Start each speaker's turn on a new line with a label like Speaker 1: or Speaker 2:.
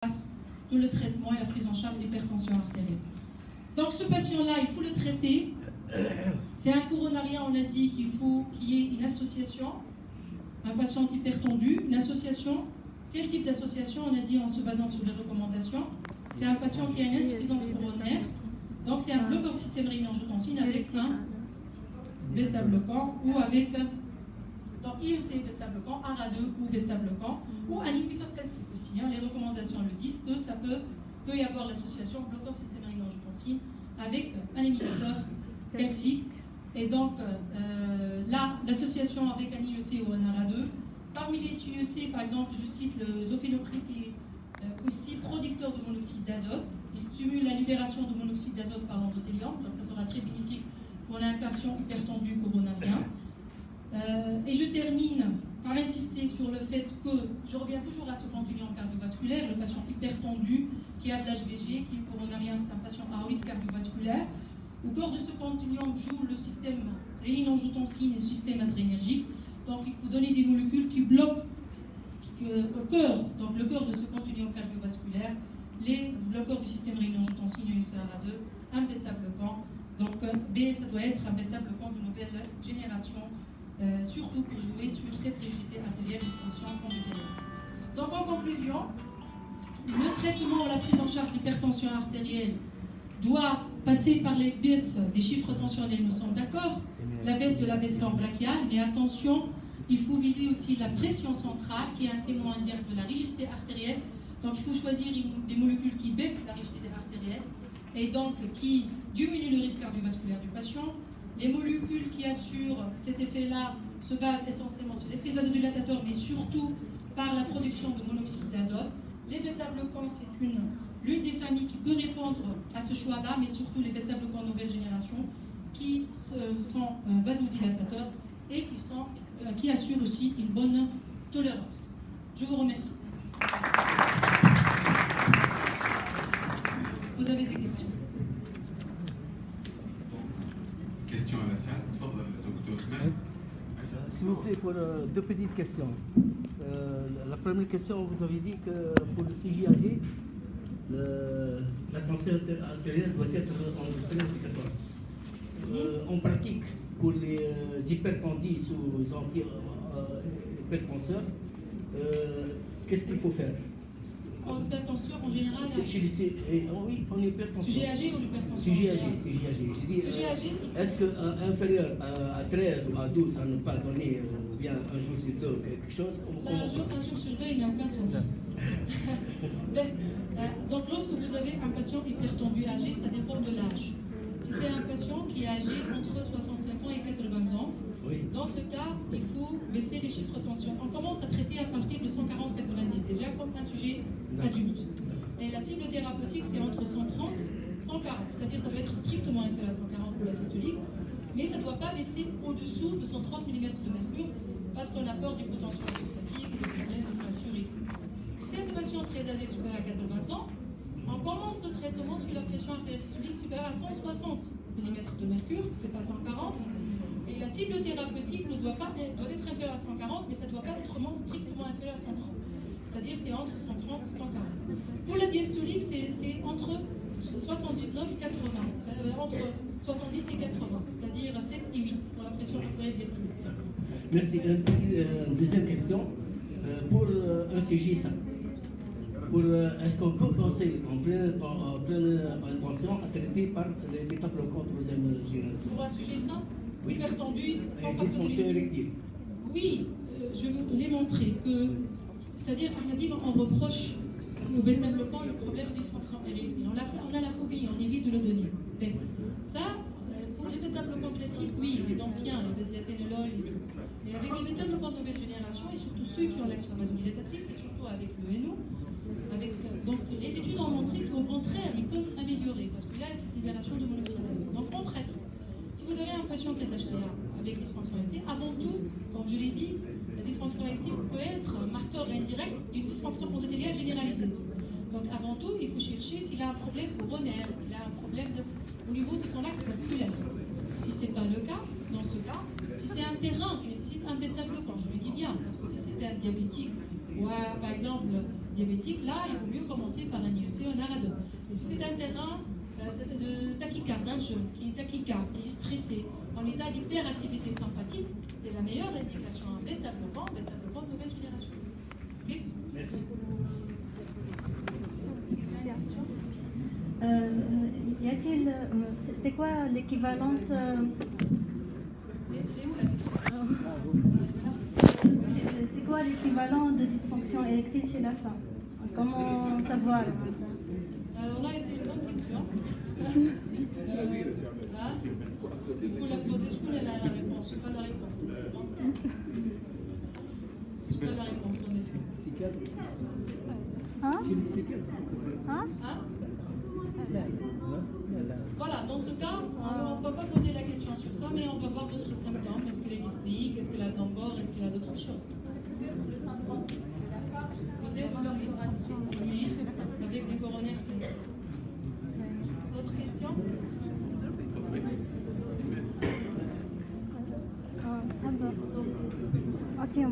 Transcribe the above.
Speaker 1: tout le traitement et la prise en charge d'hypertension artérielle. Donc ce patient-là, il faut le traiter. C'est un coronarien, on a dit qu'il faut qu'il y ait une association, un patient hypertendu, une association. Quel type d'association? On a dit en se basant sur les recommandations. C'est un patient qui a une insuffisance coronaire, donc c'est un bloqueur du système rénine-angiotensine avec un bêta-bloquant ou avec donc IEC bêta-bloquant, ARA2 ou bêta-bloquant, ou un inhibiteur calcique aussi. Les recommandations le disent que ça peut y avoir l'association bloqueur système rénine-angiotensine avec un inhibiteur calcique. Et donc là, l'association avec un IEC ou un ARA2, parmi les IEC, par exemple, je cite le zofénopril qui est aussi producteur de monoxyde d'azote. Il stimule la libération de monoxyde d'azote par l'endothélium, donc ça sera très bénéfique pour un patient hypertendu coronarien. Et je termine par insister sur le fait que, je reviens toujours à ce continuum cardiovasculaire, le patient hypertendu qui a de l'HVG, qui est coronarien, c'est un patient à risque cardiovasculaire. Au cœur de ce continuum joue le système rénine-angiotensine et le système adrénergique. Donc il faut donner des molécules qui bloquent au cœur, donc le cœur de ce continuum cardiovasculaire, les bloqueurs du système rénine-angiotensine et UCRA2, un bêta-bloquant. Donc B, ça doit être un bêta-bloquant de nouvelle génération, surtout pour jouer sur cette rigidité artérielle dysfonction conductérale. Donc en conclusion, le traitement ou la prise en charge d'hypertension artérielle doit passer par les baisses des chiffres tensionnels, nous sommes d'accord, la baisse de la baisseur brachiale, mais attention, il faut viser aussi la pression centrale qui est un témoin indirect de la rigidité artérielle. Donc il faut choisir des molécules qui baissent la rigidité artérielle et donc qui diminuent le risque cardiovasculaire du patient. Les molécules qui assurent cet effet-là se basent essentiellement sur l'effet vasodilatateur, mais surtout par la production de monoxyde d'azote. Les bêta-bloquants, c'est l'une des familles qui peut répondre à ce choix-là, mais surtout les bêta-bloquants nouvelle génération qui sont vasodilatateurs et qui assurent aussi une bonne tolérance. Je vous remercie. Vous avez des questions?
Speaker 2: Questions à la salle, docteur Ahmed.
Speaker 3: S'il vous plaît, pour deux petites questions. La première question, vous avez dit que pour le CJAG, la tension artérielle doit être entre 13 et 14. En pratique, pour les hypertendus ou les anti-hypertenseurs, qu'est-ce qu'il faut faire?
Speaker 1: En hypertension, en général,
Speaker 3: oui, en hypertension.
Speaker 1: CJAG ou l'hypertension?
Speaker 3: CJAG. Est-ce qu'inférieur à 13 ou à 12, ça ne peut pas donner bien un jour sur deux ou quelque chose?
Speaker 1: Là, un jour sur deux, il n'y a aucun souci. Donc, lorsque vous avez un patient hypertendu âgé, ça dépend de l'âge. Si c'est un patient qui est âgé entre 65 ans et 80 ans,
Speaker 3: oui.
Speaker 1: Dans ce cas, il faut baisser les chiffres de tension. On commence à traiter à partir de 140-90 déjà comme un sujet adulte. Et la cible thérapeutique, c'est entre 130 et 140, c'est-à-dire ça doit être strictement inférieur à 140 pour la systolique, mais ça ne doit pas baisser au-dessous de 130 mm de mercure parce qu'on a peur d'hypotension prostatique, de problèmes de fracture et tout. Si c'est un patient très âgé, supérieur à 80 ans, on commence le traitement sur la pression artérielle systolique supérieure à 160 mm de mercure, c'est pas 140. Et la cible thérapeutique doit être inférieure à 140, mais ça ne doit pas être strictement inférieur à 130. C'est-à-dire c'est entre 130 et 140. Pour la diastolique, c'est entre 79 et 80, entre 70 et 80, c'est-à-dire 7 et 8 pour la pression artérielle diastolique.
Speaker 3: Merci. Une deuxième question. Pour un CG simple, est-ce qu'on peut penser en pleine intention à traiter par les bêta-bloquants troisième génération?
Speaker 1: Pour un sujet simple,
Speaker 3: oui.
Speaker 1: Hypertendu, sans
Speaker 3: dysfonction érectile.
Speaker 1: Oui, je vais vous les montrer que, c'est-à-dire, on a dit, on reproche au bêta-bloquant le problème de dysfonction érectile. On a la phobie, on évite de le donner. Ça, pour les bêta-bloquants classiques, oui, les anciens, les bêta-ténolol et tout. Mais avec les bêta-bloquants de nouvelle génération, et surtout ceux qui ont l'action vasodilatatrice, et surtout avec le NO, donc les études ont montré qu'au contraire, ils peuvent améliorer, parce qu'il y a cette libération de monoxyde d'azote. Donc en pratique, si vous avez un patient qui est HTA avec dysfonctionnalité, avant tout, comme je l'ai dit, la dysfonctionnalité peut être un marqueur indirect d'une dysfonction endothéliale généralisée. Donc avant tout, il faut chercher s'il a un problème coronaire, s'il a un problème au niveau de son axe vasculaire. Si ce n'est pas le cas, dans ce cas, si c'est un terrain qui nécessite un bêta-bloquant, je le dis bien, parce que si c'était un diabétique ou par exemple diabétique, là, il vaut mieux commencer par un IEC ou un ARADE. Mais si c'est un terrain de tachycarde, d'un jeune qui est tachycarde, qui est stressé, en état d'hyperactivité sympathique, c'est la meilleure indication. Un bêta-bloquant de nouvelle génération. Ok?
Speaker 3: Merci.
Speaker 4: Y a-t-il, c'est quoi l'équivalence c'est quoi l'équivalent de dysfonction érectile chez la femme? Comment savoir?
Speaker 1: Alors là, c'est une bonne question. Là, il faut la poser. Je connais la réponse. Je n'ai pas la réponse. Je n'ai pas la réponse, honnêtement.
Speaker 4: Hein? Hein?
Speaker 1: Hein? Voilà, dans ce cas, on ne peut pas poser la question sur ça, mais on va voir d'autres symptômes. Est-ce qu'elle est dyspnéique? Est-ce qu'elle a d'angor? Est-ce qu'elle a d'autres choses? Peut-être oui, avec des coronaires saines. D'autres questions?
Speaker 4: Tiens.